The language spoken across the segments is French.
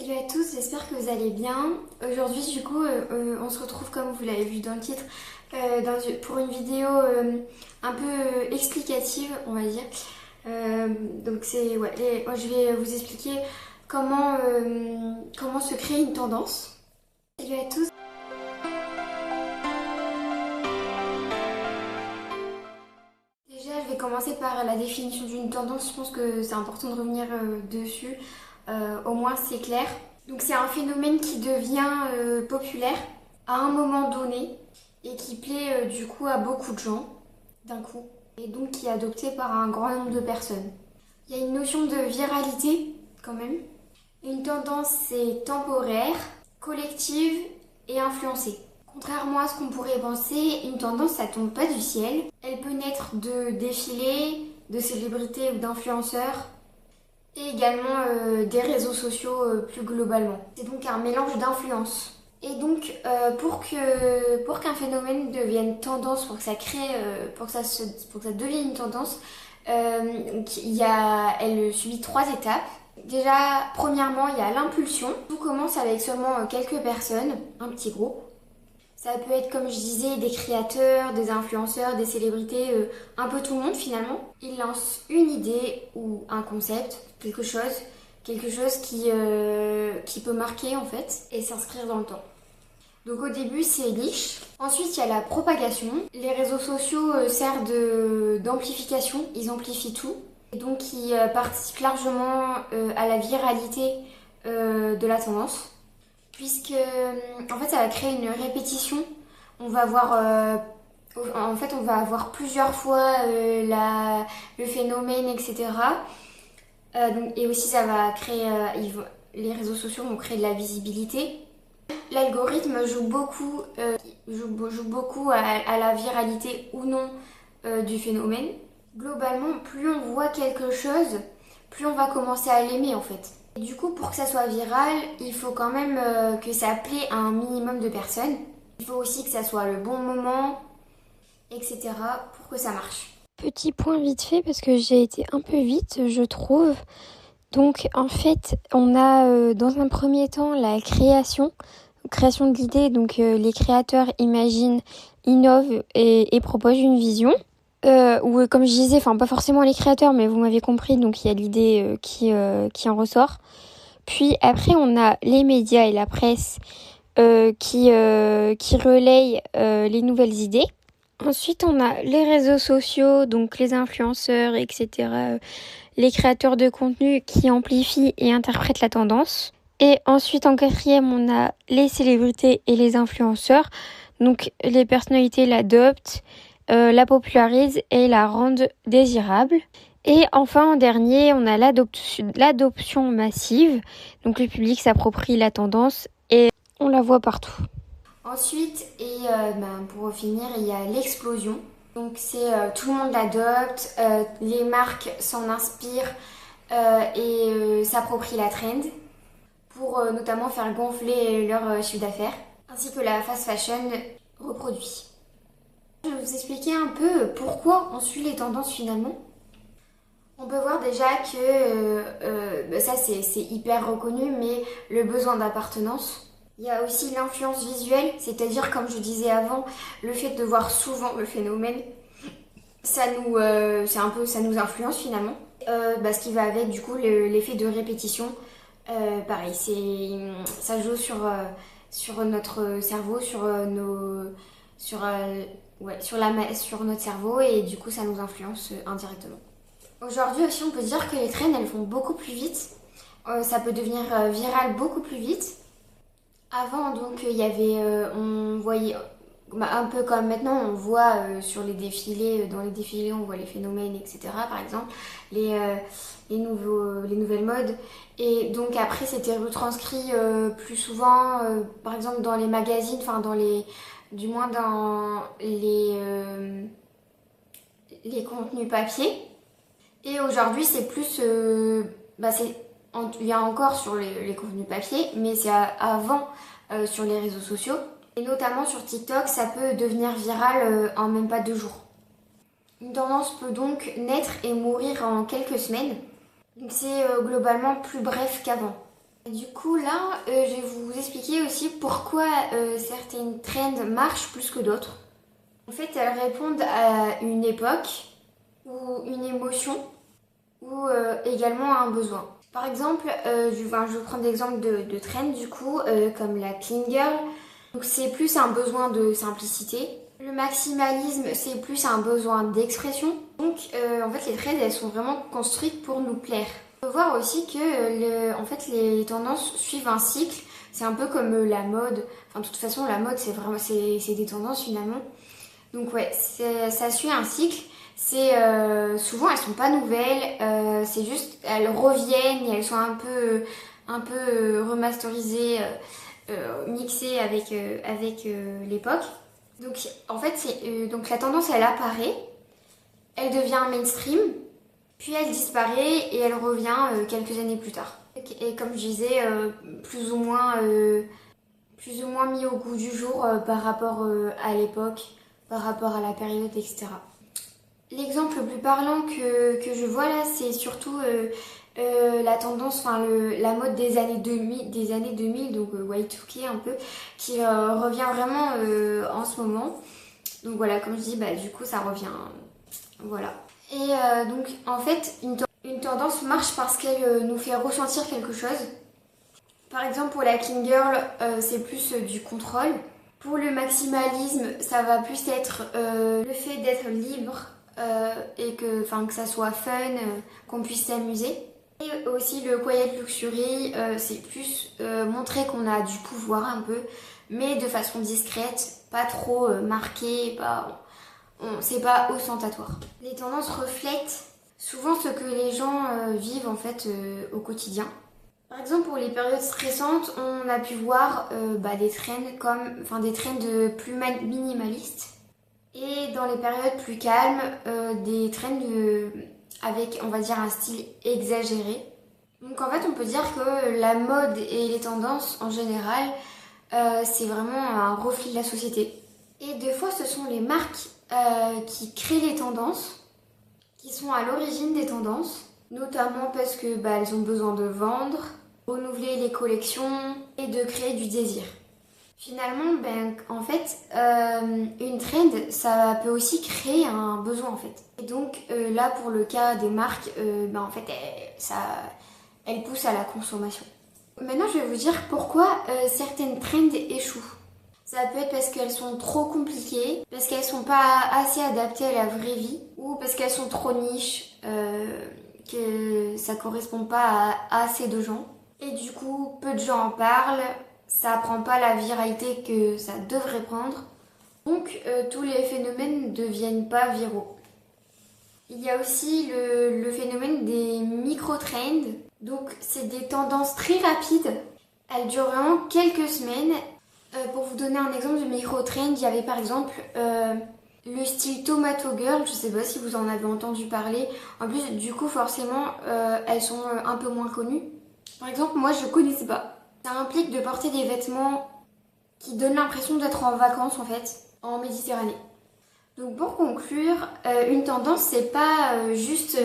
Salut à tous, j'espère que vous allez bien. Aujourd'hui du coup on se retrouve comme vous l'avez vu dans le titre pour une vidéo un peu explicative on va dire. Donc c'est moi je vais vous expliquer comment se créer une tendance. Salut à tous. Déjà je vais commencer par la définition d'une tendance, je pense que c'est important de revenir dessus. Au moins c'est clair. Donc c'est un phénomène qui devient populaire à un moment donné et qui plaît du coup à beaucoup de gens d'un coup et donc qui est adopté par un grand nombre de personnes. Il y a une notion de viralité quand même. Une tendance c'est temporaire, collective et influencée. Contrairement à ce qu'on pourrait penser, une tendance ça tombe pas du ciel. Elle peut naître de défilés, de célébrités ou d'influenceurs et également des réseaux sociaux plus globalement. C'est donc un mélange d'influences. Et donc pour qu'un phénomène devienne tendance, pour que ça crée, pour que ça devienne une tendance, elle subit 3 étapes. Déjà, premièrement, il y a l'impulsion. Tout commence avec seulement quelques personnes, un petit groupe. Ça peut être, comme je disais, des créateurs, des influenceurs, des célébrités, un peu tout le monde finalement. Ils lancent une idée ou un concept, quelque chose qui peut marquer en fait et s'inscrire dans le temps. Donc au début c'est niche. Ensuite il y a la propagation. Les réseaux sociaux servent d'amplification, ils amplifient tout. Et donc ils participent largement à la viralité de la tendance. Puisque en fait ça va créer une répétition. On va avoir plusieurs fois le phénomène, etc. Et aussi ça va créer, les réseaux sociaux vont créer de la visibilité. L'algorithme joue beaucoup à la viralité ou non du phénomène. Globalement, plus on voit quelque chose, plus on va commencer à l'aimer en fait. Et du coup, pour que ça soit viral, il faut quand même que ça plaît à un minimum de personnes. Il faut aussi que ça soit le bon moment, etc. pour que ça marche. Petit point vite fait parce que j'ai été un peu vite, je trouve. Donc en fait, on a dans un premier temps la création de l'idée. Donc les créateurs imaginent, innovent et proposent une vision. Ou comme je disais, enfin pas forcément les créateurs, mais vous m'avez compris. Donc il y a l'idée qui en ressort. Puis après, on a les médias et la presse qui relayent les nouvelles idées. Ensuite, on a les réseaux sociaux, donc les influenceurs, etc., les créateurs de contenu qui amplifient et interprètent la tendance. Et ensuite, en quatrième, on a les célébrités et les influenceurs. Donc, les personnalités l'adoptent, la popularisent et la rendent désirable. Et enfin, en dernier, on a l'adoption massive. Donc, le public s'approprie la tendance et on la voit partout. Ensuite, pour finir, il y a l'explosion. Donc c'est tout le monde l'adopte, les marques s'en inspirent et s'approprient la trend pour notamment faire gonfler leur chiffre d'affaires, ainsi que la fast fashion reproduit. Je vais vous expliquer un peu pourquoi on suit les tendances finalement. On peut voir déjà que ça c'est hyper reconnu, mais le besoin d'appartenance. Il y a aussi l'influence visuelle, c'est-à-dire comme je disais avant, le fait de voir souvent le phénomène, ça nous influence finalement. Ce qui va avec du coup l'effet de répétition. Pareil, ça joue sur notre cerveau, sur notre cerveau et du coup ça nous influence indirectement. Aujourd'hui aussi on peut dire que les trends elles vont beaucoup plus vite. Ça peut devenir viral beaucoup plus vite. Avant, donc, il y avait, on voyait, un peu comme maintenant, on voit sur les défilés, dans les défilés, on voit les phénomènes, etc. Par exemple, les nouvelles modes. Et donc après, c'était retranscrit plus souvent, par exemple, dans les magazines, enfin, du moins dans les contenus papier. Et aujourd'hui, c'est plus, il y a encore sur les contenus papier, mais c'est avant sur les réseaux sociaux. Et notamment sur TikTok, ça peut devenir viral en même pas 2 jours. Une tendance peut donc naître et mourir en quelques semaines. Donc c'est globalement plus bref qu'avant. Du coup là, je vais vous expliquer aussi pourquoi certaines trends marchent plus que d'autres. En fait, elles répondent à une époque ou une émotion ou également à un besoin. Par exemple, je prends des exemples de trends du coup, comme la clean girl. Donc c'est plus un besoin de simplicité. Le maximalisme, c'est plus un besoin d'expression. Donc en fait, les trends, elles sont vraiment construites pour nous plaire. On peut voir aussi que en fait, les tendances suivent un cycle. C'est un peu comme la mode. Enfin, de toute façon, la mode, c'est des tendances finalement. Donc ouais, ça suit un cycle. C'est souvent elles sont pas nouvelles, c'est juste elles reviennent et elles sont un peu remasterisées, mixées avec l'époque. Donc en fait donc la tendance elle apparaît, elle devient mainstream, puis elle disparaît et elle revient quelques années plus tard. Et comme je disais, plus ou moins mis au goût du jour par rapport à l'époque, par rapport à la période, etc. L'exemple le plus parlant que je vois là, c'est surtout la tendance, enfin la mode des années 2000, donc Y2K un peu, qui revient vraiment en ce moment. Donc voilà, comme je dis, bah, du coup ça revient. Voilà. Et donc en fait, une tendance marche parce qu'elle nous fait ressentir quelque chose. Par exemple, pour la clean girl, c'est plus du contrôle. Pour le maximalisme, ça va plus être le fait d'être libre et que ça soit fun, qu'on puisse s'amuser. Et aussi le quiet luxury, c'est plus montrer qu'on a du pouvoir un peu, mais de façon discrète, pas trop marquée, c'est pas ostentatoire. Les tendances reflètent souvent ce que les gens vivent en fait au quotidien. Par exemple, pour les périodes stressantes, on a pu voir des trends des trends plus minimalistes. Et dans les périodes plus calmes, des trends avec, on va dire, un style exagéré. Donc en fait, on peut dire que la mode et les tendances en général, c'est vraiment un reflet de la société. Et des fois, ce sont les marques qui créent les tendances, qui sont à l'origine des tendances, notamment parce que elles ont besoin de vendre, renouveler les collections et de créer du désir. Finalement, en fait, une trend, ça peut aussi créer un besoin en fait. Et donc là, pour le cas des marques, en fait, elles poussent à la consommation. Maintenant, je vais vous dire pourquoi certaines trends échouent. Ça peut être parce qu'elles sont trop compliquées, parce qu'elles sont pas assez adaptées à la vraie vie, ou parce qu'elles sont trop niches, que ça correspond pas à assez de gens. Et du coup, peu de gens en parlent, ça prend pas la viralité que ça devrait prendre. Donc, tous les phénomènes ne deviennent pas viraux. Il y a aussi le phénomène des micro-trends. Donc, c'est des tendances très rapides. Elles durent vraiment quelques semaines. Pour vous donner un exemple de micro-trend, il y avait par exemple le style Tomato Girl. Je sais pas si vous en avez entendu parler. En plus, du coup, forcément, elles sont un peu moins connues. Par exemple, moi, je connaissais pas. Ça implique de porter des vêtements qui donnent l'impression d'être en vacances, en fait, en Méditerranée. Donc, pour conclure, une tendance, c'est pas juste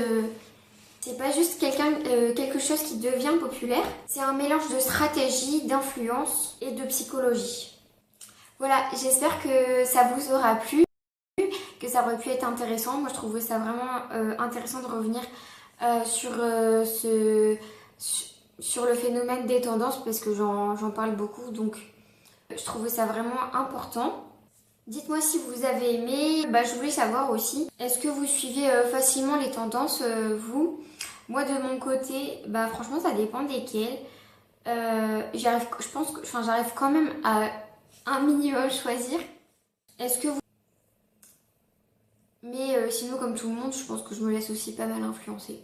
quelque chose qui devient populaire. C'est un mélange de stratégie, d'influence et de psychologie. Voilà, j'espère que ça vous aura plu, que ça aurait pu être intéressant. Moi, je trouvais ça vraiment intéressant de revenir sur le phénomène des tendances parce que j'en parle beaucoup, donc je trouvais ça vraiment important. Dites-moi si vous avez aimé. Je voulais savoir aussi, est-ce que vous suivez facilement les tendances, vous? Moi, de mon côté, franchement, ça dépend desquelles. J'arrive quand même à un minimum choisir. Est-ce que vous... Mais sinon, comme tout le monde, je pense que je me laisse aussi pas mal influencer.